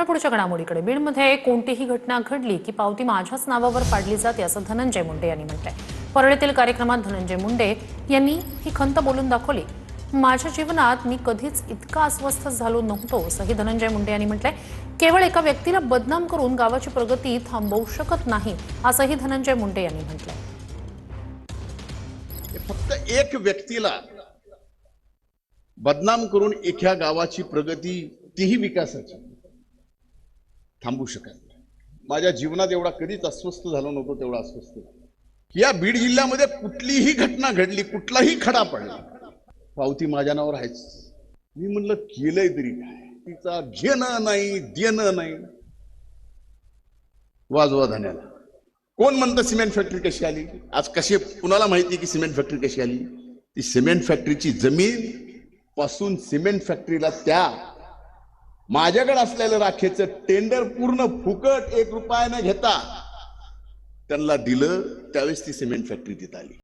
त्यामुळे पुढच्या घडामोडीकडे. बीडमध्ये कोणतीही घटना घडली की पावती माझ्याच नावावर पाडली जाते असं धनंजय मुंडे यांनी म्हटलंय. परळीतील कार्यक्रमात धनंजय मुंडे यांनी ही खंत बोलून दाखवली. माझ्या जीवनात मी कधीच इतका अस्वस्थ झालो नव्हतो असंही धनंजय मुंडे यांनी म्हटलंय. केवळ एका व्यक्तीला बदनाम करून गावाची प्रगती थांबवू शकत नाही असंही धनंजय मुंडे यांनी म्हटलंय. फक्त एक व्यक्तीला बदनाम करून एका गावाची प्रगती, तीही विकासाची, थांबू शकत नाही. माझ्या जीवनात एवढा कधीच अस्वस्थ झालो नव्हतो तेवढा अस्वस्थ. या बीड जिल्ह्यामध्ये कुठलीही घटना घडली, कुठलाही खडा पडला, पावती माझ्या नावावर आहेच. मी म्हणलं केलंय तरी काय, तिचा घेणं नाही देणं नाही. वाजवा धान्याला. कोण म्हणतं सिमेंट फॅक्टरी कशी आली? आज कशी कुणाला माहिती की सिमेंट फॅक्टरी कशी आली? ती सिमेंट फॅक्टरीची जमीन पासून सिमेंट फॅक्टरीला त्या माझ्याकडे असलेलं राखेचं टेंडर पूर्ण फुकट 1 रुपया न घेता त्यांना दिलं, त्यावेळेस ती सिमेंट फॅक्टरी तिथं आली.